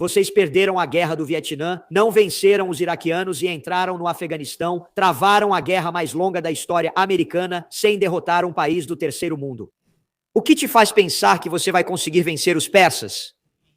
Vocês perderam a guerra do Vietnã, não venceram os iraquianos e entraram no Afeganistão, travaram a guerra mais longa da história americana sem derrotar um país do terceiro mundo. O que te faz pensar que você vai conseguir vencer os persas?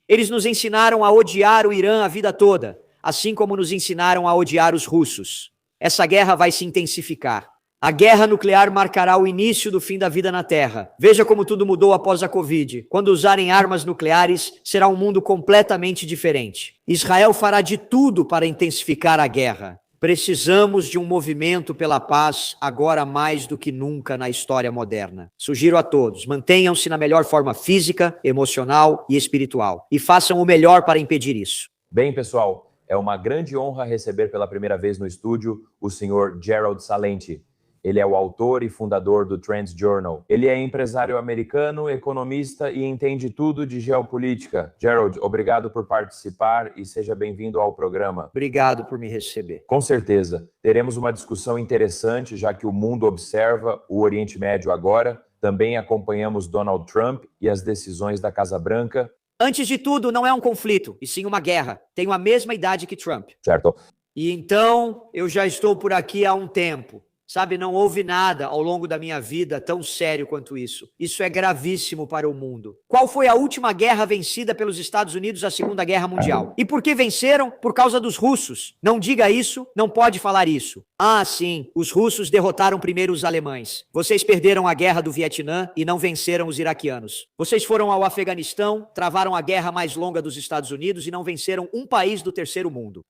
Eles nos ensinaram a odiar o Irã a vida toda, assim como nos ensinaram a odiar os russos. Essa guerra vai se intensificar. A guerra nuclear marcará o início do fim da vida na Terra. Veja como tudo mudou após a Covid. Quando usarem armas nucleares, será um mundo completamente diferente. Israel fará de tudo para intensificar a guerra. Precisamos de um movimento pela paz agora mais do que nunca na história moderna. Sugiro a todos, mantenham-se na melhor forma física, emocional e espiritual. E façam o melhor para impedir isso. Bem, pessoal, é uma grande honra receber pela primeira vez no estúdio o senhor Gerald Salenti. Ele é o autor e fundador do Trends Journal. Ele é empresário americano, economista e entende tudo de geopolítica. Gerald, obrigado por participar e seja bem-vindo ao programa. Obrigado por me receber. Com certeza. Teremos uma discussão interessante, já que o mundo observa o Oriente Médio agora. Também acompanhamos Donald Trump e as decisões da Casa Branca. Antes de tudo, não é um conflito, e sim uma guerra. Tenho a mesma idade que Trump. Certo. E então, eu já estou por aqui há um tempo. Sabe, não houve nada ao longo da minha vida tão sério quanto isso. Isso é gravíssimo para o mundo. Qual foi a última guerra vencida pelos Estados Unidos na Segunda Guerra Mundial? E por que venceram? Por causa dos russos. Não diga isso, não pode falar isso. Ah, sim, os russos derrotaram primeiro os alemães. Vocês perderam a guerra do Vietnã e não venceram os iraquianos. Vocês foram ao Afeganistão, travaram a guerra mais longa dos Estados Unidos e não venceram um país do terceiro mundo.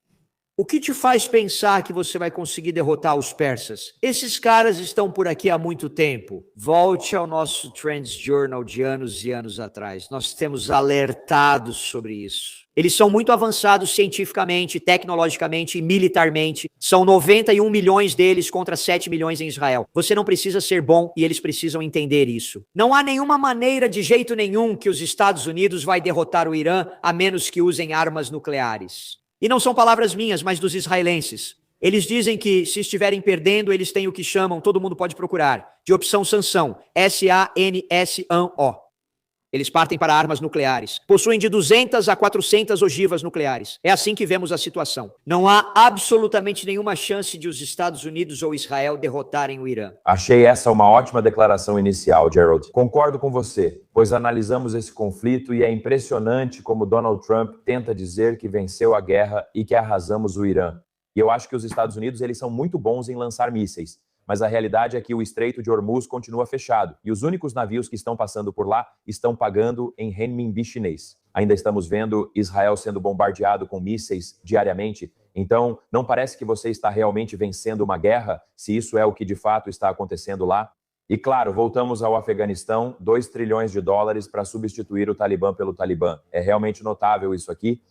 O que te faz pensar que você vai conseguir derrotar os persas? Esses caras estão por aqui há muito tempo. Volte ao nosso Trends Journal de anos e anos atrás. Nós temos alertado sobre isso. Eles são muito avançados cientificamente, tecnologicamente e militarmente. São 91 milhões deles contra 7 milhões em Israel. Você não precisa ser bom e eles precisam entender isso. Não há nenhuma maneira de jeito nenhum que os Estados Unidos vai derrotar o Irã a menos que usem armas nucleares. E não são palavras minhas, mas dos israelenses. Eles dizem que, se estiverem perdendo, eles têm o que chamam, todo mundo pode procurar, de opção sanção, S-A-N-S-A-N-O. Eles partem para armas nucleares. Possuem de 200 a 400 ogivas nucleares. É assim que vemos a situação. Não há absolutamente nenhuma chance de os Estados Unidos ou Israel derrotarem o Irã. Achei essa uma ótima declaração inicial, Gerald. Concordo com você, pois analisamos esse conflito e é impressionante como Donald Trump tenta dizer que venceu a guerra e que arrasamos o Irã. E eu acho que os Estados Unidos eles são muito bons em lançar mísseis. Mas a realidade é que o Estreito de Hormuz continua fechado e os únicos navios que estão passando por lá estão pagando em renminbi chinês. Ainda estamos vendo Israel sendo bombardeado com mísseis diariamente, então não parece que você está realmente vencendo uma guerra, se isso é o que de fato está acontecendo lá. E claro, voltamos ao Afeganistão, 2 trilhões de dólares para substituir o Talibã pelo Talibã. É realmente notável isso aqui.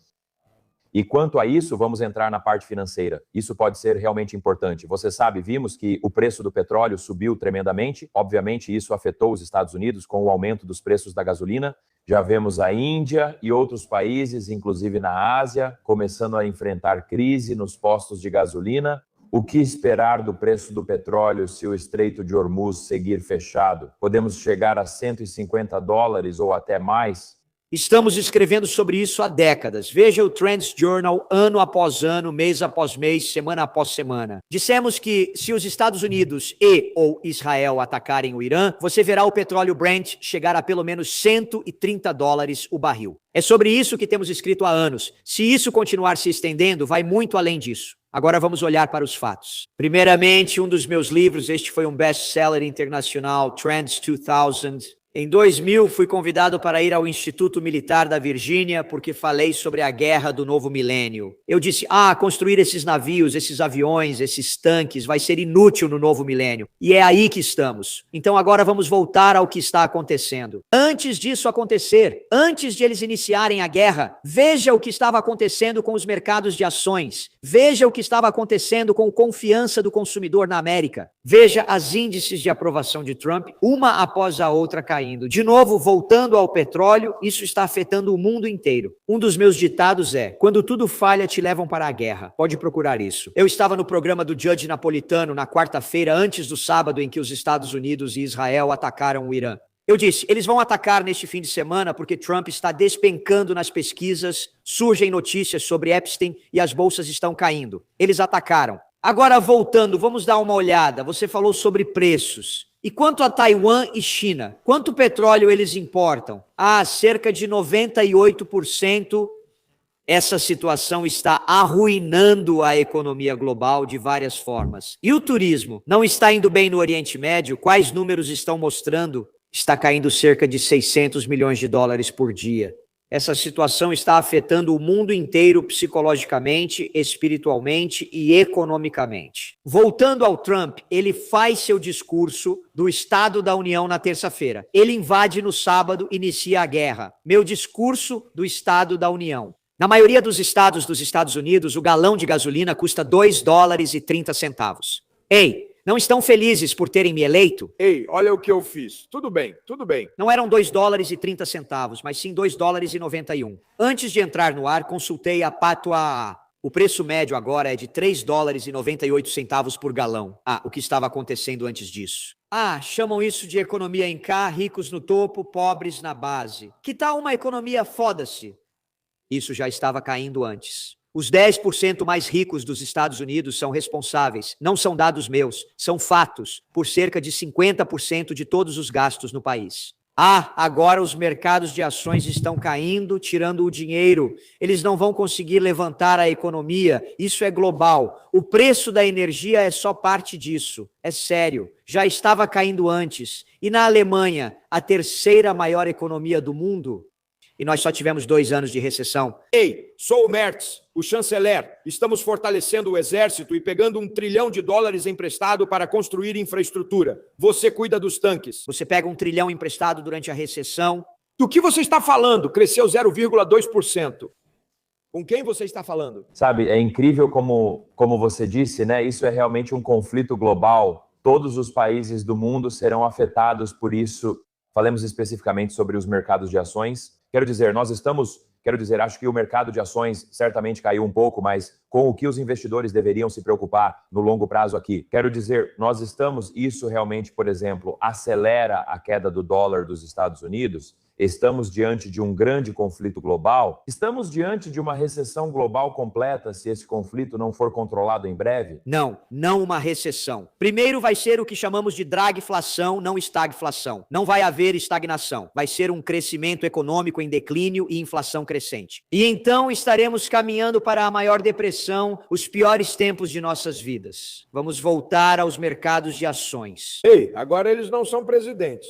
E quanto a isso, vamos entrar na parte financeira. Isso pode ser realmente importante. Você sabe, vimos que o preço do petróleo subiu tremendamente. Obviamente, isso afetou os Estados Unidos com o aumento dos preços da gasolina. Já vemos a Índia e outros países, inclusive na Ásia, começando a enfrentar crise nos postos de gasolina. O que esperar do preço do petróleo se o Estreito de Hormuz seguir fechado? Podemos chegar a 150 dólares ou até mais? Estamos escrevendo sobre isso há décadas. Veja o Trends Journal ano após ano, mês após mês, semana após semana. Dissemos que se os Estados Unidos e ou Israel atacarem o Irã, você verá o petróleo Brent chegar a pelo menos 130 dólares o barril. É sobre isso que temos escrito há anos. Se isso continuar se estendendo, vai muito além disso. Agora vamos olhar para os fatos. Primeiramente, um dos meus livros, este foi um best-seller internacional, Trends 2000. Em 2000, fui convidado para ir ao Instituto Militar da Virgínia porque falei sobre a guerra do novo milênio. Eu disse, construir esses navios, esses aviões, esses tanques vai ser inútil no novo milênio. E é aí que estamos. Então agora vamos voltar ao que está acontecendo. Antes disso acontecer, antes de eles iniciarem a guerra, veja o que estava acontecendo com os mercados de ações. Veja o que estava acontecendo com a confiança do consumidor na América. Veja as índices de aprovação de Trump, uma após a outra caindo. De novo, voltando ao petróleo, isso está afetando o mundo inteiro. Um dos meus ditados é, quando tudo falha, te levam para a guerra. Pode procurar isso. Eu estava no programa do Judge Napolitano na quarta-feira, antes do sábado em que os Estados Unidos e Israel atacaram o Irã. Eu disse, eles vão atacar neste fim de semana porque Trump está despencando nas pesquisas, surgem notícias sobre Epstein e as bolsas estão caindo. Eles atacaram. Agora, voltando, vamos dar uma olhada. Você falou sobre preços. E quanto a Taiwan e China? Quanto petróleo eles importam? Cerca de 98%. Essa situação está arruinando a economia global de várias formas. E o turismo? Não está indo bem no Oriente Médio? Quais números estão mostrando? Está caindo cerca de 600 milhões de dólares por dia. Essa situação está afetando o mundo inteiro psicologicamente, espiritualmente e economicamente. Voltando ao Trump, ele faz seu discurso do Estado da União na terça-feira. Ele invade no sábado, inicia a guerra. Meu discurso do Estado da União. Na maioria dos estados dos Estados Unidos, o galão de gasolina custa 2 dólares e 30 centavos. Ei, não estão felizes por terem me eleito? Ei, olha o que eu fiz. Tudo bem, tudo bem. Não eram 2 dólares e 30 centavos, mas sim 2 dólares e 91. Antes de entrar no ar, consultei a Patoa. O preço médio agora é de 3 dólares e 98 centavos por galão. O que estava acontecendo antes disso? Chamam isso de economia em K, ricos no topo, pobres na base. Que tal uma economia foda-se? Isso já estava caindo antes. Os 10% mais ricos dos Estados Unidos são responsáveis, não são dados meus, são fatos, por cerca de 50% de todos os gastos no país. Agora os mercados de ações estão caindo, tirando o dinheiro. Eles não vão conseguir levantar a economia. Isso é global. O preço da energia é só parte disso. É sério. Já estava caindo antes. E na Alemanha, a terceira maior economia do mundo, e nós só tivemos 2 anos de recessão. Ei, sou o Merz, o chanceler. Estamos fortalecendo o exército e pegando $1 trilhão emprestado para construir infraestrutura. Você cuida dos tanques. Você pega $1 trilhão emprestado durante a recessão. Do que você está falando? Cresceu 0,2%. Com quem você está falando? Sabe, é incrível como você disse, né? Isso é realmente um conflito global. Todos os países do mundo serão afetados por isso. Falemos especificamente sobre os mercados de ações. Acho que o mercado de ações certamente caiu um pouco, mas com o que os investidores deveriam se preocupar no longo prazo aqui? Isso realmente, por exemplo, acelera a queda do dólar dos Estados Unidos? Estamos diante de um grande conflito global? Estamos diante de uma recessão global completa se esse conflito não for controlado em breve? Não uma recessão. Primeiro vai ser o que chamamos de dragflação, não estagflação. Não vai haver estagnação. Vai ser um crescimento econômico em declínio e inflação crescente. E então estaremos caminhando para a maior depressão, os piores tempos de nossas vidas. Vamos voltar aos mercados de ações. Ei, agora eles não são presidentes.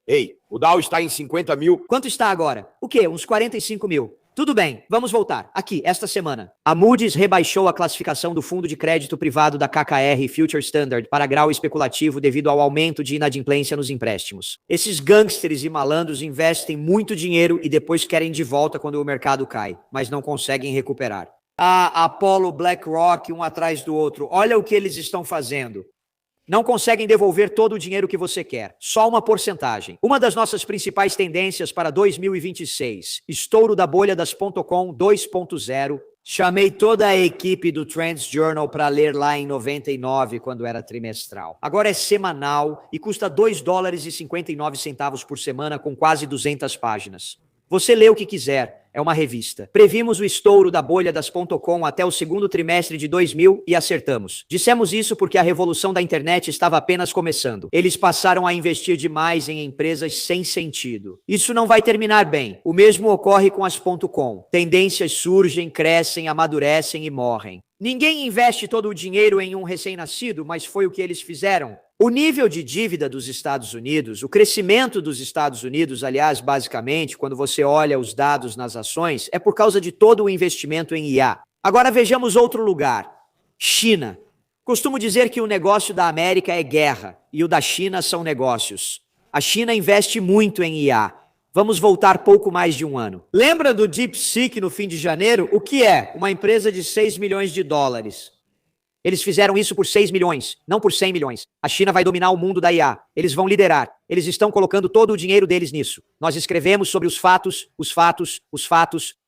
Ei, o Dow está em 50 mil. Quanto está agora? O quê? Uns 45 mil. Tudo bem, vamos voltar. Aqui, esta semana. A Moody's rebaixou a classificação do fundo de crédito privado da KKR Future Standard para grau especulativo devido ao aumento de inadimplência nos empréstimos. Esses gangsters e malandros investem muito dinheiro e depois querem de volta quando o mercado cai, mas não conseguem recuperar. Apollo, BlackRock, um atrás do outro. Olha o que eles estão fazendo. Não conseguem devolver todo o dinheiro que você quer, só uma porcentagem. Uma das nossas principais tendências para 2026, estouro da bolha das .com 2.0. Chamei toda a equipe do Trends Journal para ler lá em 99, quando era trimestral. Agora é semanal e custa 2 dólares e 59 centavos por semana com quase 200 páginas. Você lê o que quiser, é uma revista. Previmos o estouro da bolha das .com até o segundo trimestre de 2000 e acertamos. Dissemos isso porque a revolução da internet estava apenas começando. Eles passaram a investir demais em empresas sem sentido. Isso não vai terminar bem. O mesmo ocorre com as .com. Tendências surgem, crescem, amadurecem e morrem. Ninguém investe todo o dinheiro em um recém-nascido, mas foi o que eles fizeram. O nível de dívida dos Estados Unidos, o crescimento dos Estados Unidos, aliás, basicamente, quando você olha os dados nas ações, é por causa de todo o investimento em IA. Agora vejamos outro lugar. China. Costumo dizer que o negócio da América é guerra e o da China são negócios. A China investe muito em IA. Vamos voltar pouco mais de um ano. Lembra do DeepSeek no fim de janeiro? O que é? Uma empresa de 6 milhões de dólares. Eles fizeram isso por 6 milhões, não por 100 milhões. A China vai dominar o mundo da IA. Eles vão liderar. Eles estão colocando todo o dinheiro deles nisso. Nós escrevemos sobre os fatos,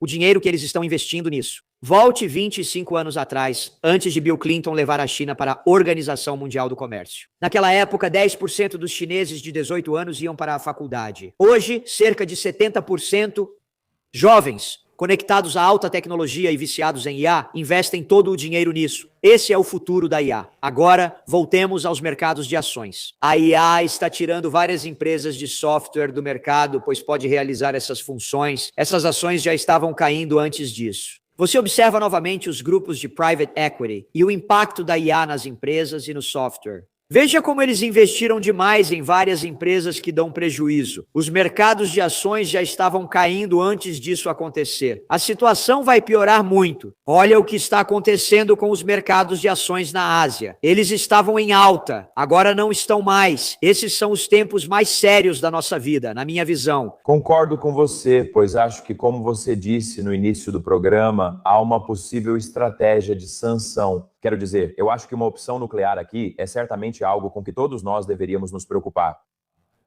o dinheiro que eles estão investindo nisso. Volte 25 anos atrás, antes de Bill Clinton levar a China para a Organização Mundial do Comércio. Naquela época, 10% dos chineses de 18 anos iam para a faculdade. Hoje, cerca de 70% jovens conectados à alta tecnologia e viciados em IA, investem todo o dinheiro nisso. Esse é o futuro da IA. Agora, voltemos aos mercados de ações. A IA está tirando várias empresas de software do mercado, pois pode realizar essas funções. Essas ações já estavam caindo antes disso. Você observa novamente os grupos de private equity e o impacto da IA nas empresas e no software. Veja como eles investiram demais em várias empresas que dão prejuízo. Os mercados de ações já estavam caindo antes disso acontecer. A situação vai piorar muito. Olha o que está acontecendo com os mercados de ações na Ásia. Eles estavam em alta, agora não estão mais. Esses são os tempos mais sérios da nossa vida, na minha visão. Concordo com você, pois acho que, como você disse no início do programa, há uma possível estratégia de sanção. Quero dizer, eu acho que uma opção nuclear aqui é certamente algo com que todos nós deveríamos nos preocupar.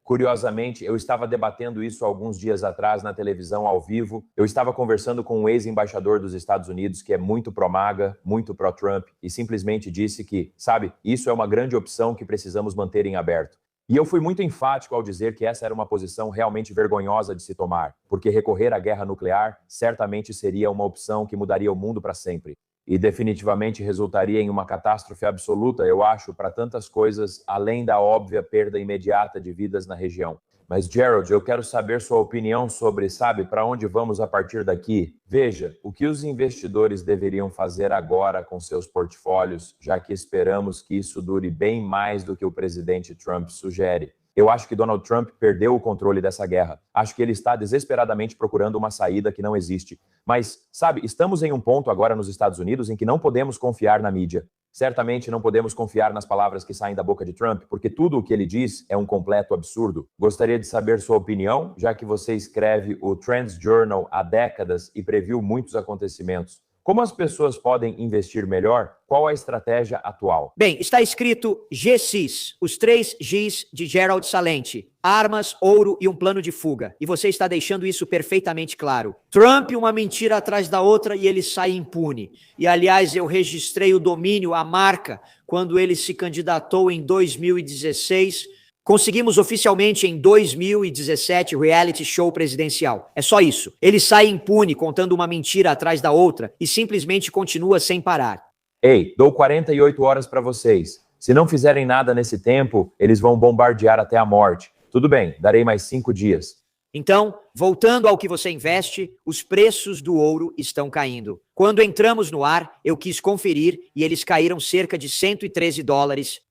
Curiosamente, eu estava debatendo isso alguns dias atrás na televisão ao vivo. Eu estava conversando com um ex-embaixador dos Estados Unidos que é muito pró-MAGA, muito pró-Trump, e simplesmente disse que, sabe, isso é uma grande opção que precisamos manter em aberto. E eu fui muito enfático ao dizer que essa era uma posição realmente vergonhosa de se tomar, porque recorrer à guerra nuclear certamente seria uma opção que mudaria o mundo para sempre. E definitivamente resultaria em uma catástrofe absoluta, eu acho, para tantas coisas, além da óbvia perda imediata de vidas na região. Mas, Gerald, eu quero saber sua opinião sobre, sabe, para onde vamos a partir daqui? Veja, o que os investidores deveriam fazer agora com seus portfólios, já que esperamos que isso dure bem mais do que o presidente Trump sugere. Eu acho que Donald Trump perdeu o controle dessa guerra. Acho que ele está desesperadamente procurando uma saída que não existe. Mas, sabe, estamos em um ponto agora nos Estados Unidos em que não podemos confiar na mídia. Certamente não podemos confiar nas palavras que saem da boca de Trump, porque tudo o que ele diz é um completo absurdo. Gostaria de saber sua opinião, já que você escreve o Trends Journal há décadas e previu muitos acontecimentos. Como as pessoas podem investir melhor? Qual a estratégia atual? Bem, está escrito GCs, os 3 Gs de Gerald Salente. Armas, ouro e um plano de fuga. E você está deixando isso perfeitamente claro. Trump, uma mentira atrás da outra e ele sai impune. E, aliás, eu registrei o domínio, a marca, quando ele se candidatou em 2016. Conseguimos oficialmente em 2017 reality show presidencial. É só isso. Ele sai impune contando uma mentira atrás da outra e simplesmente continua sem parar. Ei, dou 48 horas para vocês. Se não fizerem nada nesse tempo, eles vão bombardear até a morte. Tudo bem, darei mais 5 dias. Então, voltando ao que você investe, os preços do ouro estão caindo. Quando entramos no ar, eu quis conferir e eles caíram cerca de $113.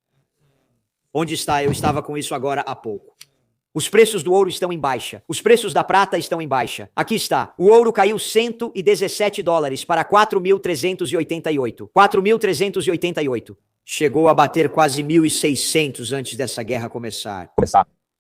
Onde está? Eu estava com isso agora há pouco. Os preços do ouro estão em baixa. Os preços da prata estão em baixa. Aqui está. O ouro caiu $117 para 4.388. 4.388. Chegou a bater quase 1.600 antes dessa guerra começar.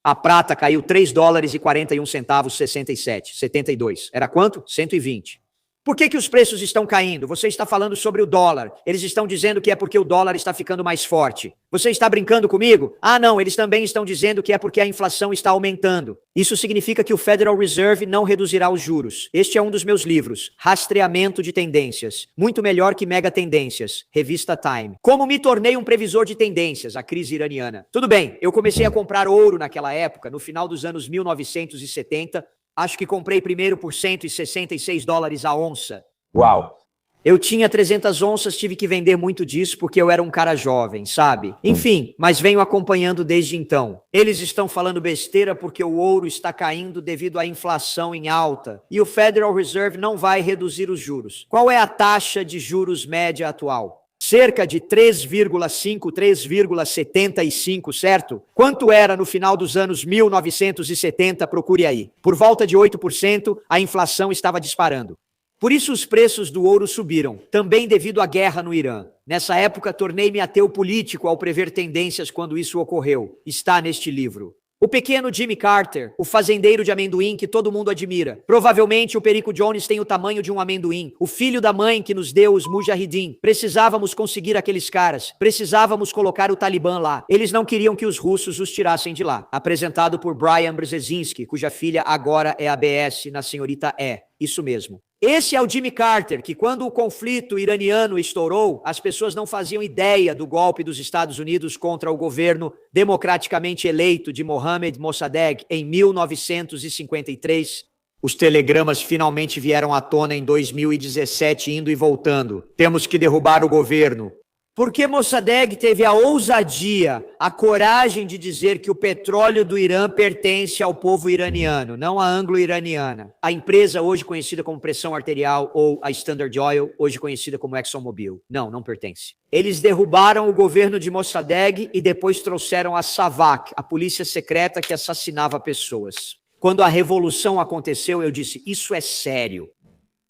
A prata caiu $3,41, 67, 72. Era quanto? 120. Por que os preços estão caindo? Você está falando sobre o dólar. Eles estão dizendo que é porque o dólar está ficando mais forte. Você está brincando comigo? Ah, não, eles também estão dizendo que é porque a inflação está aumentando. Isso significa que o Federal Reserve não reduzirá os juros. Este é um dos meus livros, Rastreamento de Tendências. Muito melhor que Mega Tendências, revista Time. Como me tornei um previsor de tendências, a crise iraniana. Tudo bem, eu comecei a comprar ouro naquela época, no final dos anos 1970, acho que comprei primeiro por $166 a onça. Uau! Eu tinha 300 onças, tive que vender muito disso porque eu era um cara jovem, sabe? Enfim, mas venho acompanhando desde então. Eles estão falando besteira porque o ouro está caindo devido à inflação em alta. E o Federal Reserve não vai reduzir os juros. Qual é a taxa de juros média atual? Cerca de 3,5, 3,75, certo? Quanto era no final dos anos 1970? Procure aí. Por volta de 8%, a inflação estava disparando. Por isso os preços do ouro subiram, também devido à guerra no Irã. Nessa época, tornei-me ateu político ao prever tendências quando isso ocorreu. Está neste livro. O pequeno Jimmy Carter, o fazendeiro de amendoim que todo mundo admira. Provavelmente o Perico Jones tem o tamanho de um amendoim. O filho da mãe que nos deu os Mujahideen. Precisávamos conseguir aqueles caras. Precisávamos colocar o Talibã lá. Eles não queriam que os russos os tirassem de lá. Apresentado por Brian Brzezinski, cuja filha agora é ABS na Senhorita E. Isso mesmo. Esse é o Jimmy Carter, que quando o conflito iraniano estourou, as pessoas não faziam ideia do golpe dos Estados Unidos contra o governo democraticamente eleito de Mohammad Mossadegh em 1953. Os telegramas finalmente vieram à tona em 2017, indo e voltando. Temos que derrubar o governo. Porque Mossadegh teve a ousadia, a coragem de dizer que o petróleo do Irã pertence ao povo iraniano, não à anglo-iraniana. A empresa hoje conhecida como Pressão Arterial ou a Standard Oil, hoje conhecida como ExxonMobil. Não pertence. Eles derrubaram o governo de Mossadegh e depois trouxeram a SAVAK, a polícia secreta que assassinava pessoas. Quando a revolução aconteceu, eu disse, isso é sério.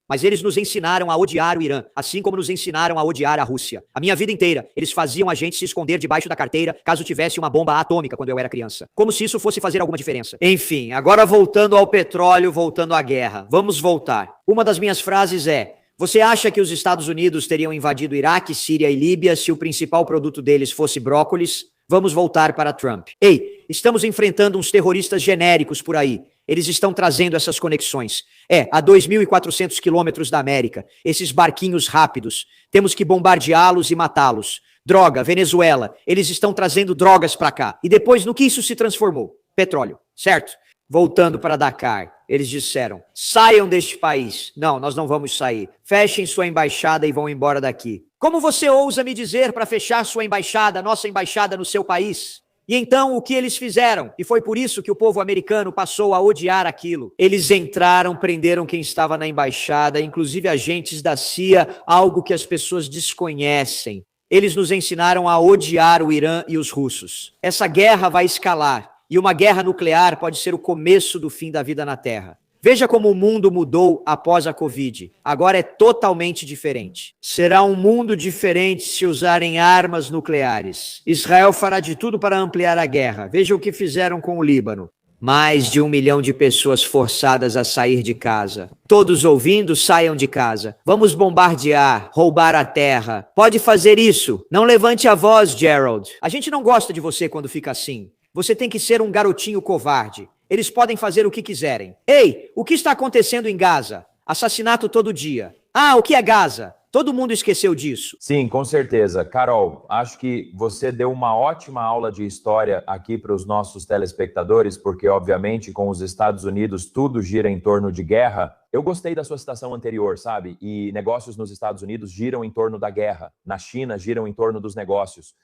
Mas eles nos ensinaram a odiar o Irã, assim como nos ensinaram a odiar a Rússia. A minha vida inteira, eles faziam a gente se esconder debaixo da carteira caso tivesse uma bomba atômica quando eu era criança. Como se isso fosse fazer alguma diferença. Enfim, agora voltando ao petróleo, voltando à guerra. Vamos voltar. Uma das minhas frases é: você acha que os Estados Unidos teriam invadido Iraque, Síria e Líbia se o principal produto deles fosse brócolis? Vamos voltar para Trump. Ei, estamos enfrentando uns terroristas genéricos por aí. Eles estão trazendo essas conexões. A 2.400 quilômetros da América, esses barquinhos rápidos. Temos que bombardeá-los e matá-los. Droga, Venezuela, eles estão trazendo drogas para cá. E depois, no que isso se transformou? Petróleo, certo? Voltando para Dakar, eles disseram, saiam deste país. Não, nós não vamos sair. Fechem sua embaixada e vão embora daqui. Como você ousa me dizer para fechar sua embaixada, nossa embaixada no seu país? E então o que eles fizeram? E foi por isso que o povo americano passou a odiar aquilo. Eles entraram, prenderam quem estava na embaixada, inclusive agentes da CIA, algo que as pessoas desconhecem. Eles nos ensinaram a odiar o Irã e os russos. Essa guerra vai escalar, e uma guerra nuclear pode ser o começo do fim da vida na Terra. Veja como o mundo mudou após a Covid. Agora é totalmente diferente. Será um mundo diferente se usarem armas nucleares. Israel fará de tudo para ampliar a guerra. Veja o que fizeram com o Líbano. Mais de 1 milhão de pessoas forçadas a sair de casa. Todos ouvindo, saiam de casa. Vamos bombardear, roubar a terra. Pode fazer isso. Não levante a voz, Gerald. A gente não gosta de você quando fica assim. Você tem que ser um garotinho covarde. Eles podem fazer o que quiserem. Ei, o que está acontecendo em Gaza? Assassinato todo dia. O que é Gaza? Todo mundo esqueceu disso. Sim, com certeza. Carol, acho que você deu uma ótima aula de história aqui para os nossos telespectadores, porque, obviamente, com os Estados Unidos, tudo gira em torno de guerra. Eu gostei da sua citação anterior, sabe? E negócios nos Estados Unidos giram em torno da guerra. Na China, giram em torno dos negócios.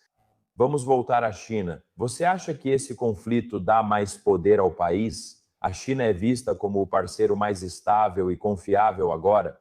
Vamos voltar à China. Você acha que esse conflito dá mais poder ao país? A China é vista como o parceiro mais estável e confiável agora?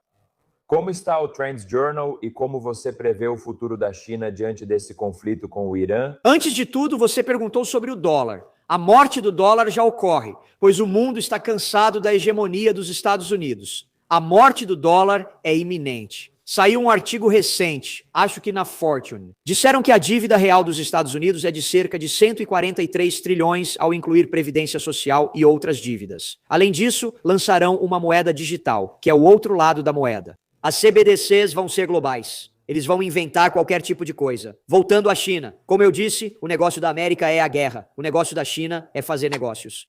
Como está o Trends Journal e como você prevê o futuro da China diante desse conflito com o Irã? Antes de tudo, você perguntou sobre o dólar. A morte do dólar já ocorre, pois o mundo está cansado da hegemonia dos Estados Unidos. A morte do dólar é iminente. Saiu um artigo recente, acho que na Fortune. Disseram que a dívida real dos Estados Unidos é de cerca de 143 trilhões ao incluir previdência social e outras dívidas. Além disso, lançarão uma moeda digital, que é o outro lado da moeda. As CBDCs vão ser globais. Eles vão inventar qualquer tipo de coisa. Voltando à China. Como eu disse, o negócio da América é a guerra. O negócio da China é fazer negócios.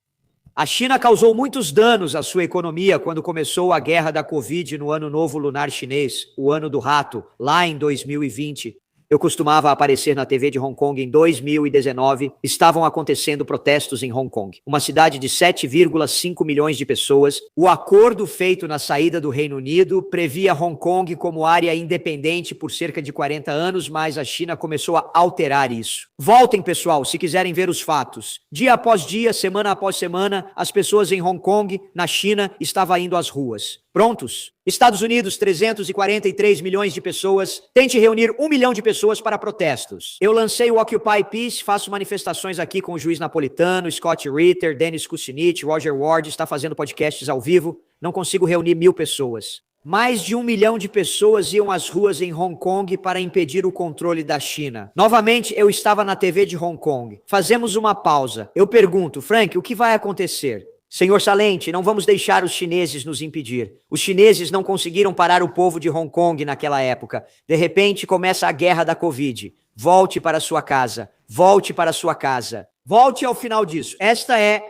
A China causou muitos danos à sua economia quando começou a guerra da Covid no Ano Novo Lunar Chinês, o Ano do Rato, lá em 2020. Eu costumava aparecer na TV de Hong Kong em 2019. Estavam acontecendo protestos em Hong Kong, uma cidade de 7,5 milhões de pessoas. O acordo feito na saída do Reino Unido previa Hong Kong como área independente por cerca de 40 anos, mas a China começou a alterar isso. Voltem, pessoal, se quiserem ver os fatos. Dia após dia, semana após semana, as pessoas em Hong Kong, na China, estavam indo às ruas. Prontos? Estados Unidos, 343 milhões de pessoas. Tente reunir 1 milhão de pessoas para protestos. Eu lancei o Occupy Peace, faço manifestações aqui com o juiz Napolitano, Scott Ritter, Dennis Kucinich, Roger Ward, está fazendo podcasts ao vivo. Não consigo reunir 1.000 pessoas. Mais de 1 milhão de pessoas iam às ruas em Hong Kong para impedir o controle da China. Novamente, eu estava na TV de Hong Kong. Fazemos uma pausa. Eu pergunto, Frank, o que vai acontecer? Senhor Salente, não vamos deixar os chineses nos impedir. Os chineses não conseguiram parar o povo de Hong Kong naquela época. De repente, começa a guerra da Covid. Volte para sua casa. Volte para sua casa. Volte ao final disso. Esta é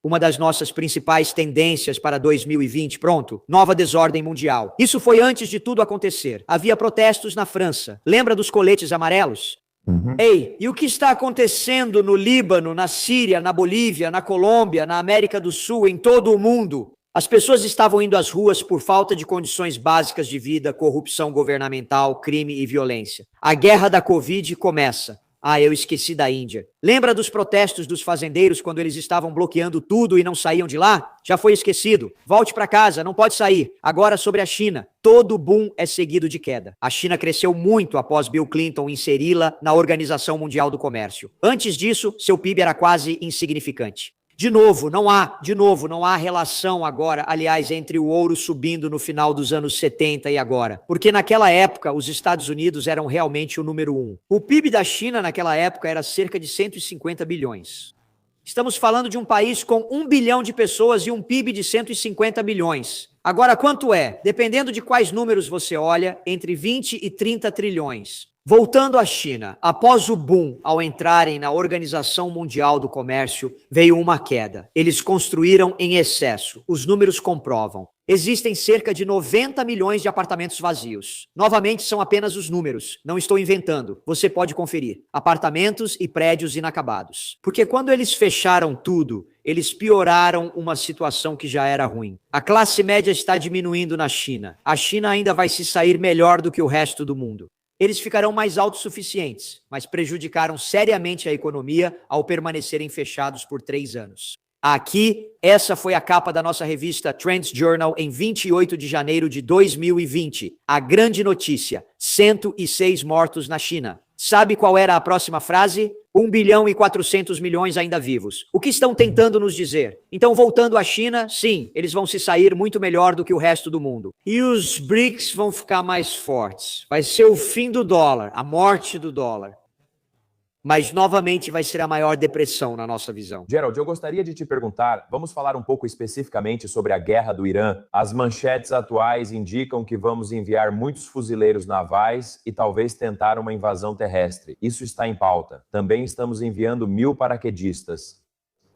uma das nossas principais tendências para 2020, pronto, nova desordem mundial. Isso foi antes de tudo acontecer. Havia protestos na França. Lembra dos coletes amarelos? Ei, e o que está acontecendo no Líbano, na Síria, na Bolívia, na Colômbia, na América do Sul, em todo o mundo? As pessoas estavam indo às ruas por falta de condições básicas de vida, corrupção governamental, crime e violência. A guerra da Covid começa. Ah, eu esqueci da Índia. Lembra dos protestos dos fazendeiros quando eles estavam bloqueando tudo e não saíam de lá? Já foi esquecido. Volte para casa, não pode sair. Agora sobre a China. Todo boom é seguido de queda. A China cresceu muito após Bill Clinton inseri-la na Organização Mundial do Comércio. Antes disso, seu PIB era quase insignificante. De novo, não há relação agora, aliás, entre o ouro subindo no final dos anos 70 e agora. Porque naquela época, os Estados Unidos eram realmente o número 1. O PIB da China naquela época era cerca de 150 bilhões. Estamos falando de um país com 1 bilhão de pessoas e um PIB de 150 bilhões. Agora, quanto é? Dependendo de quais números você olha, entre 20 e 30 trilhões. Voltando à China, após o boom ao entrarem na Organização Mundial do Comércio, veio uma queda. Eles construíram em excesso. Os números comprovam. Existem cerca de 90 milhões de apartamentos vazios. Novamente, são apenas os números. Não estou inventando. Você pode conferir. Apartamentos e prédios inacabados. Porque quando eles fecharam tudo, eles pioraram uma situação que já era ruim. A classe média está diminuindo na China. A China ainda vai se sair melhor do que o resto do mundo. Eles ficarão mais autossuficientes, mas prejudicaram seriamente a economia ao permanecerem fechados por 3 anos. Aqui, essa foi a capa da nossa revista Trends Journal em 28 de janeiro de 2020. A grande notícia: 106 mortos na China. Sabe qual era a próxima frase? 1 bilhão e 400 milhões ainda vivos. O que estão tentando nos dizer? Então, voltando à China, sim, eles vão se sair muito melhor do que o resto do mundo. E os BRICS vão ficar mais fortes. Vai ser o fim do dólar, a morte do dólar. Mas, novamente, vai ser a maior depressão na nossa visão. Gerald, eu gostaria de te perguntar, vamos falar um pouco especificamente sobre a guerra do Irã. As manchetes atuais indicam que vamos enviar muitos fuzileiros navais e talvez tentar uma invasão terrestre. Isso está em pauta. Também estamos enviando 1000 paraquedistas.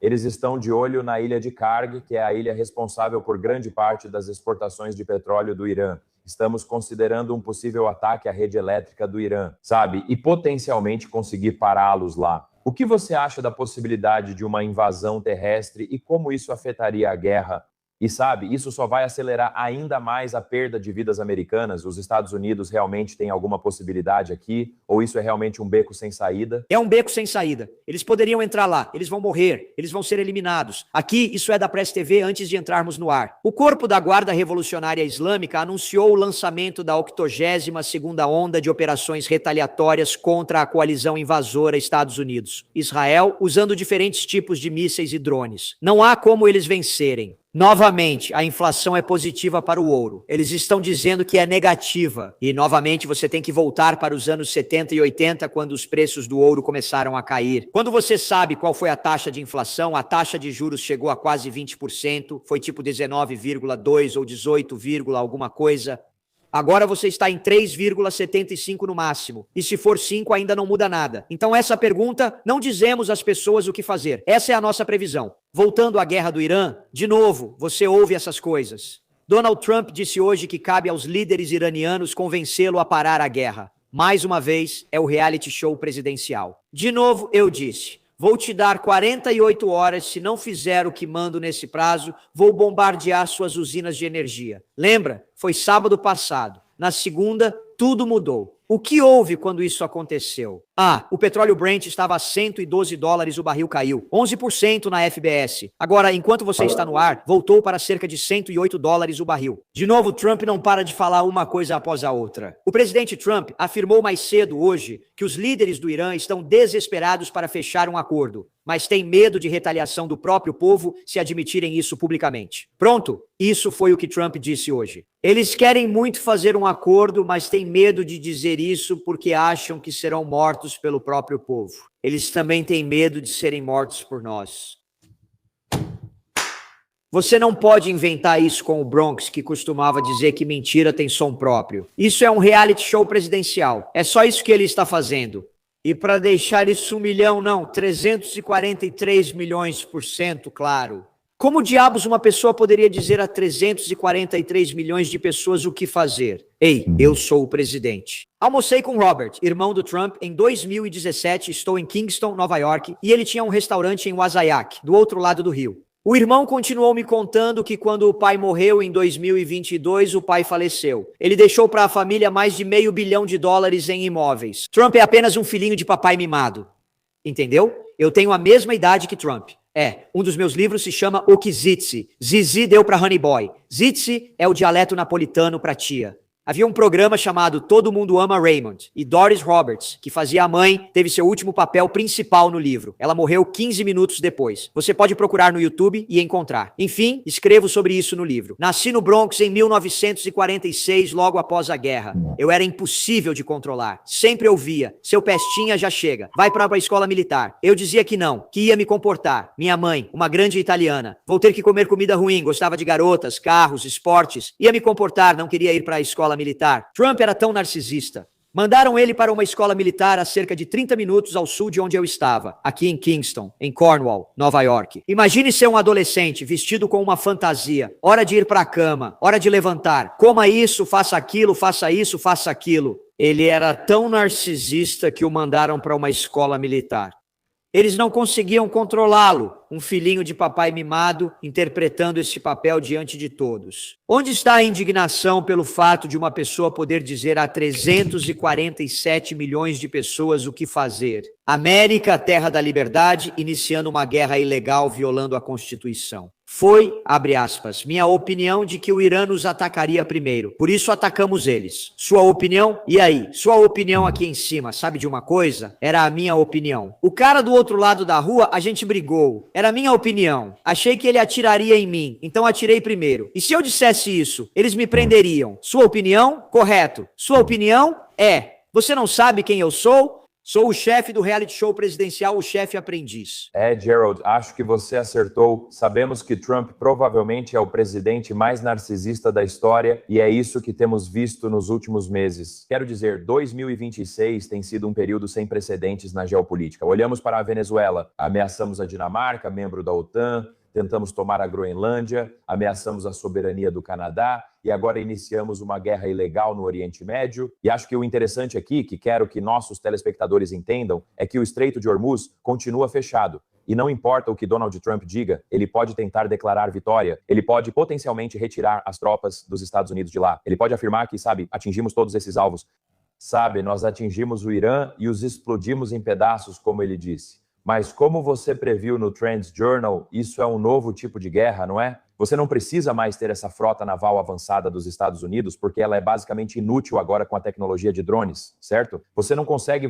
Eles estão de olho na ilha de Karg, que é a ilha responsável por grande parte das exportações de petróleo do Irã. Estamos considerando um possível ataque à rede elétrica do Irã, sabe? E potencialmente conseguir pará-los lá. O que você acha da possibilidade de uma invasão terrestre e como isso afetaria a guerra? E sabe, isso só vai acelerar ainda mais a perda de vidas americanas? Os Estados Unidos realmente têm alguma possibilidade aqui? Ou isso é realmente um beco sem saída? É um beco sem saída. Eles poderiam entrar lá, eles vão morrer, eles vão ser eliminados. Aqui, isso é da Press TV antes de entrarmos no ar. O corpo da Guarda Revolucionária Islâmica anunciou o lançamento da 82ª onda de operações retaliatórias contra a coalizão invasora Estados Unidos. Israel, usando diferentes tipos de mísseis e drones. Não há como eles vencerem. Novamente, a inflação é positiva para o ouro. Eles estão dizendo que é negativa. E, novamente, você tem que voltar para os anos 70 e 80, quando os preços do ouro começaram a cair. Quando você sabe qual foi a taxa de inflação, a taxa de juros chegou a quase 20%, foi tipo 19,2 ou 18, alguma coisa. Agora você está em 3,75 no máximo. E se for 5, ainda não muda nada. Então essa pergunta, não dizemos às pessoas o que fazer. Essa é a nossa previsão. Voltando à guerra do Irã, de novo, você ouve essas coisas. Donald Trump disse hoje que cabe aos líderes iranianos convencê-lo a parar a guerra. Mais uma vez, é o reality show presidencial. De novo, eu disse: vou te dar 48 horas, se não fizer o que mando nesse prazo, vou bombardear suas usinas de energia. Lembra? Foi sábado passado. Na segunda, tudo mudou. O que houve quando isso aconteceu? O petróleo Brent estava a $112, o barril caiu. 11% na FBS. Agora, enquanto você está no ar, voltou para cerca de $108 o barril. De novo, Trump não para de falar uma coisa após a outra. O presidente Trump afirmou mais cedo hoje que os líderes do Irã estão desesperados para fechar um acordo. mas têm medo de retaliação do próprio povo se admitirem isso publicamente. Pronto, isso foi o que Trump disse hoje. Eles querem muito fazer um acordo, mas têm medo de dizer isso porque acham que serão mortos pelo próprio povo. Eles também têm medo de serem mortos por nós. Você não pode inventar isso com o Bronx, que costumava dizer que mentira tem som próprio. Isso é um reality show presidencial. É só isso que ele está fazendo. E para deixar isso 1 milhão, não, 343 milhões por cento, claro. Como diabos uma pessoa poderia dizer a 343 milhões de pessoas o que fazer? Ei, eu sou o presidente. Almocei com Robert, irmão do Trump, em 2017. Estou em Kingston, Nova York, e ele tinha um restaurante em Wasayak, do outro lado do rio. O irmão continuou me contando que quando o pai morreu em 2022, o pai faleceu. Ele deixou para a família mais de $500 milhão em imóveis. Trump é apenas um filhinho de papai mimado. Entendeu? Eu tenho a mesma idade que Trump. Um dos meus livros se chama O que Zitzi. Zizi deu para Honey Boy. Zitzi é o dialeto napolitano para tia. Havia um programa chamado Todo Mundo Ama Raymond, e Doris Roberts, que fazia a mãe, teve seu último papel principal no livro. Ela morreu 15 minutos depois. Você pode procurar no YouTube e encontrar. Enfim, escrevo sobre isso no livro. Nasci no Bronx em 1946, logo após a guerra. Eu era impossível de controlar. Sempre ouvia, seu pestinha já chega. Vai para a escola militar. Eu dizia que não, que ia me comportar. Minha mãe, uma grande italiana. Vou ter que comer comida ruim, gostava de garotas, carros, esportes. Ia me comportar, não queria ir para a escola militar. Trump era tão narcisista. Mandaram ele para uma escola militar a cerca de 30 minutos ao sul de onde eu estava, aqui em Kingston, em Cornwall, Nova York. Imagine ser um adolescente vestido com uma fantasia. Hora de ir para a cama, hora de levantar. Coma isso, faça aquilo, faça isso, faça aquilo. Ele era tão narcisista que o mandaram para uma escola militar. Eles não conseguiam controlá-lo, um filhinho de papai mimado interpretando esse papel diante de todos. Onde está a indignação pelo fato de uma pessoa poder dizer a 347 milhões de pessoas o que fazer? América, terra da liberdade, iniciando uma guerra ilegal violando a Constituição. Foi, abre aspas, minha opinião de que o Irã nos atacaria primeiro. Por isso atacamos eles. Sua opinião? E aí? Sua opinião aqui em cima, sabe de uma coisa? Era a minha opinião. O cara do outro lado da rua, a gente brigou. Era a minha opinião. Achei que ele atiraria em mim, então atirei primeiro. E se eu dissesse isso, eles me prenderiam. Sua opinião? Correto. Sua opinião? Você não sabe quem eu sou? Sou o chefe do reality show presidencial, o chefe aprendiz. Gerald, acho que você acertou. Sabemos que Trump provavelmente é o presidente mais narcisista da história e é isso que temos visto nos últimos meses. Quero dizer, 2026 tem sido um período sem precedentes na geopolítica. Olhamos para a Venezuela, ameaçamos a Dinamarca, membro da OTAN, tentamos tomar a Groenlândia, ameaçamos a soberania do Canadá e agora iniciamos uma guerra ilegal no Oriente Médio. E acho que o interessante aqui, que quero que nossos telespectadores entendam, é que o Estreito de Hormuz continua fechado. E não importa o que Donald Trump diga, ele pode tentar declarar vitória, ele pode potencialmente retirar as tropas dos Estados Unidos de lá. Ele pode afirmar que, atingimos todos esses alvos. Nós atingimos o Irã e os explodimos em pedaços, como ele disse. Mas como você previu no Trends Journal, isso é um novo tipo de guerra, não é? Você não precisa mais ter essa frota naval avançada dos Estados Unidos, porque ela é basicamente inútil agora com a tecnologia de drones, certo? Você não consegue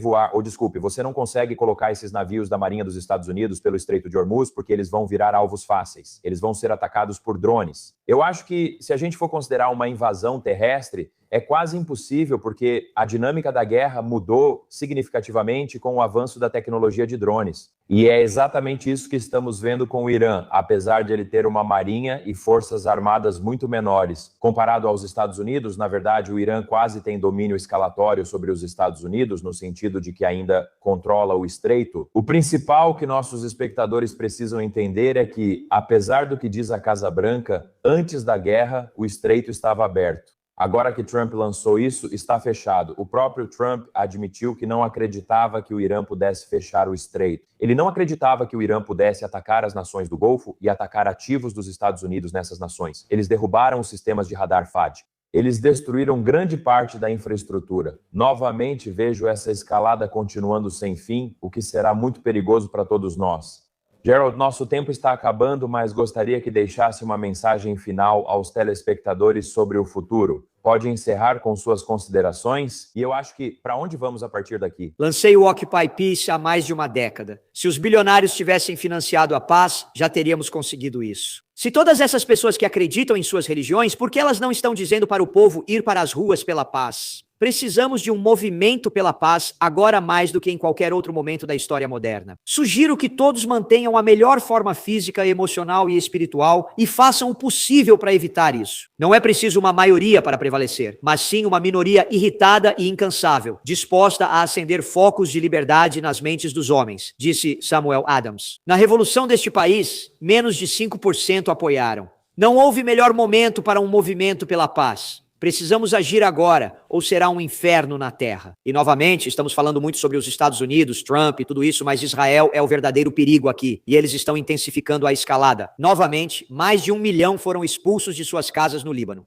você não consegue colocar esses navios da Marinha dos Estados Unidos pelo Estreito de Hormuz, porque eles vão virar alvos fáceis. Eles vão ser atacados por drones. Eu acho que, se a gente for considerar uma invasão terrestre, é quase impossível, porque a dinâmica da guerra mudou significativamente com o avanço da tecnologia de drones. E é exatamente isso que estamos vendo com o Irã, apesar de ele ter uma marinha e forças armadas muito menores. Comparado aos Estados Unidos, na verdade, o Irã quase tem domínio escalatório sobre os Estados Unidos, no sentido de que ainda controla o estreito. O principal que nossos espectadores precisam entender é que, apesar do que diz a Casa Branca, antes da guerra, o estreito estava aberto. Agora que Trump lançou isso, está fechado. O próprio Trump admitiu que não acreditava que o Irã pudesse fechar o estreito. Ele não acreditava que o Irã pudesse atacar as nações do Golfo e atacar ativos dos Estados Unidos nessas nações. Eles derrubaram os sistemas de radar THAAD. Eles destruíram grande parte da infraestrutura. Novamente vejo essa escalada continuando sem fim, o que será muito perigoso para todos nós. Gerald, nosso tempo está acabando, mas gostaria que deixasse uma mensagem final aos telespectadores sobre o futuro. pode encerrar com suas considerações? E eu acho que, para onde vamos a partir daqui? Lancei o Occupy Peace há mais de uma década. Se os bilionários tivessem financiado a paz, já teríamos conseguido isso. Se todas essas pessoas que acreditam em suas religiões, por que elas não estão dizendo para o povo ir para as ruas pela paz? Precisamos de um movimento pela paz agora mais do que em qualquer outro momento da história moderna. Sugiro que todos mantenham a melhor forma física, emocional e espiritual e façam o possível para evitar isso. Não é preciso uma maioria para prevalecer, mas sim uma minoria irritada e incansável, disposta a acender focos de liberdade nas mentes dos homens, disse Samuel Adams. Na revolução deste país, menos de 5% apoiaram. Não houve melhor momento para um movimento pela paz. Precisamos agir agora, ou será um inferno na terra. E novamente, estamos falando muito sobre os Estados Unidos, Trump e tudo isso, mas Israel é o verdadeiro perigo aqui. E eles estão intensificando a escalada. Novamente, mais de 1 milhão foram expulsos de suas casas no Líbano.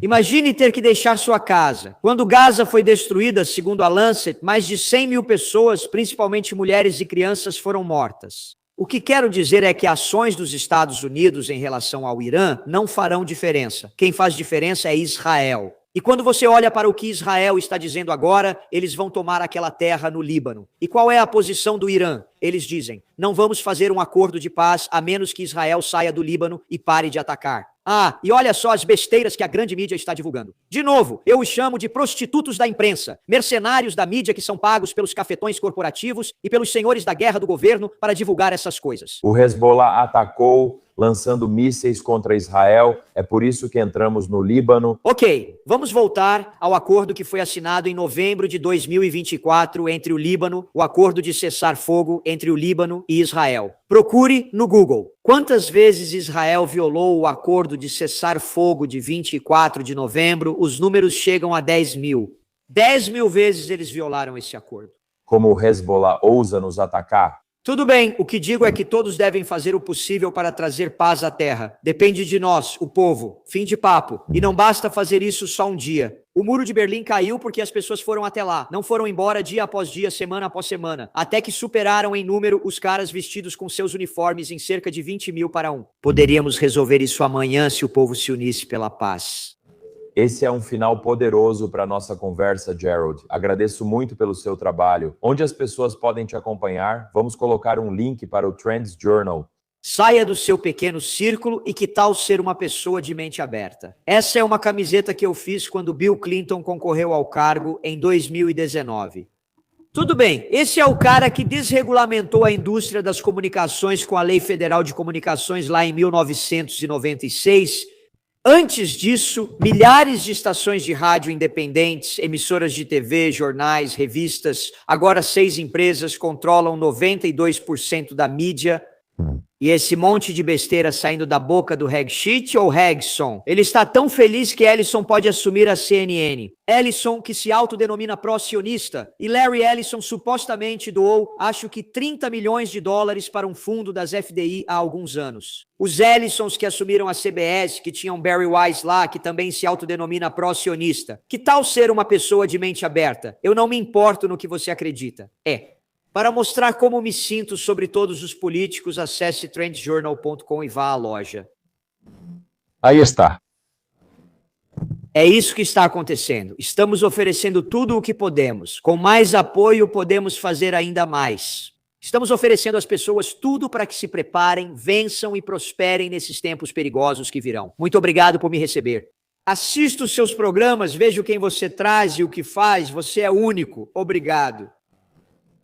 Imagine ter que deixar sua casa. Quando Gaza foi destruída, segundo a Lancet, mais de 100 mil pessoas, principalmente mulheres e crianças, foram mortas. O que quero dizer é que ações dos Estados Unidos em relação ao Irã não farão diferença. Quem faz diferença é Israel. E quando você olha para o que Israel está dizendo agora, eles vão tomar aquela terra no Líbano. E qual é a posição do Irã? Eles dizem, não vamos fazer um acordo de paz a menos que Israel saia do Líbano e pare de atacar. Ah, e olha só as besteiras que a grande mídia está divulgando. De novo, eu os chamo de prostitutos da imprensa, mercenários da mídia que são pagos pelos cafetões corporativos e pelos senhores da guerra do governo para divulgar essas coisas. O Hezbollah atacou, lançando mísseis contra Israel. É por isso que entramos no Líbano. Ok, vamos voltar ao acordo que foi assinado em novembro de 2024 entre o Líbano, o acordo de cessar-fogo entre o Líbano e Israel. Procure no Google. Quantas vezes Israel violou o acordo de cessar-fogo de 24 de novembro? Os números chegam a 10 mil. 10 mil vezes eles violaram esse acordo. Como o Hezbollah ousa nos atacar? Tudo bem, o que digo é que todos devem fazer o possível para trazer paz à terra. Depende de nós, o povo. Fim de papo. E não basta fazer isso só um dia. O muro de Berlim caiu porque as pessoas foram até lá. Não foram embora dia após dia, semana após semana. Até que superaram em número os caras vestidos com seus uniformes em cerca de 20 mil para um. Poderíamos resolver isso amanhã se o povo se unisse pela paz. Esse é um final poderoso para a nossa conversa, Gerald. Agradeço muito pelo seu trabalho. Onde as pessoas podem te acompanhar? Vamos colocar um link para o Trends Journal. Saia do seu pequeno círculo e que tal ser uma pessoa de mente aberta? Essa é uma camiseta que eu fiz quando Bill Clinton concorreu ao cargo em 2019. Tudo bem, esse é o cara que desregulamentou a indústria das comunicações com a Lei Federal de Comunicações lá em 1996. Antes disso, milhares de estações de rádio independentes, emissoras de TV, jornais, revistas, agora 6 empresas controlam 92% da mídia. E esse monte de besteira saindo da boca do Hegshit ou Hegson? Ele está tão feliz que Ellison pode assumir a CNN. Ellison, que se autodenomina pró-sionista, e Larry Ellison supostamente doou, acho que 30 milhões de dólares para um fundo das FDI há alguns anos. Os Ellisons que assumiram a CBS, que tinham Barry Weiss lá, que também se autodenomina pró-sionista. Que tal ser uma pessoa de mente aberta? Eu não me importo no que você acredita. Para mostrar como me sinto sobre todos os políticos, acesse trendsjournal.com e vá à loja. Aí está. É isso que está acontecendo. Estamos oferecendo tudo o que podemos. Com mais apoio, podemos fazer ainda mais. Estamos oferecendo às pessoas tudo para que se preparem, vençam e prosperem nesses tempos perigosos que virão. Muito obrigado por me receber. Assista os seus programas, veja quem você traz e o que faz. Você é único. Obrigado.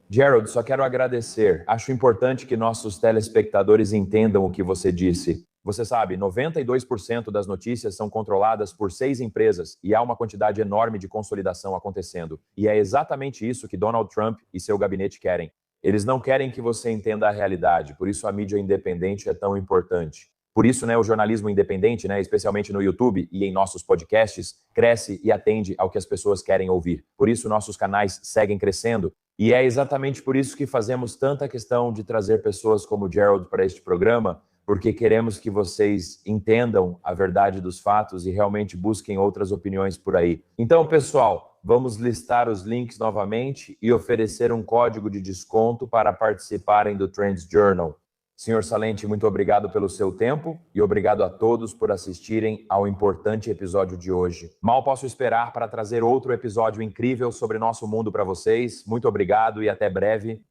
Gerald, só quero agradecer. Acho importante que nossos telespectadores entendam o que você disse. Você sabe, 92% das notícias são controladas por 6 empresas e há uma quantidade enorme de consolidação acontecendo. E é exatamente isso que Donald Trump e seu gabinete querem. Eles não querem que você entenda a realidade, por isso a mídia independente é tão importante. Por isso, o jornalismo independente, especialmente no YouTube e em nossos podcasts, cresce e atende ao que as pessoas querem ouvir. Por isso, nossos canais seguem crescendo. E é exatamente por isso que fazemos tanta questão de trazer pessoas como Gerald para este programa, porque queremos que vocês entendam a verdade dos fatos e realmente busquem outras opiniões por aí. Então, pessoal, vamos listar os links novamente e oferecer um código de desconto para participarem do Trends Journal. Senhor Salente, muito obrigado pelo seu tempo e obrigado a todos por assistirem ao importante episódio de hoje. Mal posso esperar para trazer outro episódio incrível sobre nosso mundo para vocês. Muito obrigado e até breve.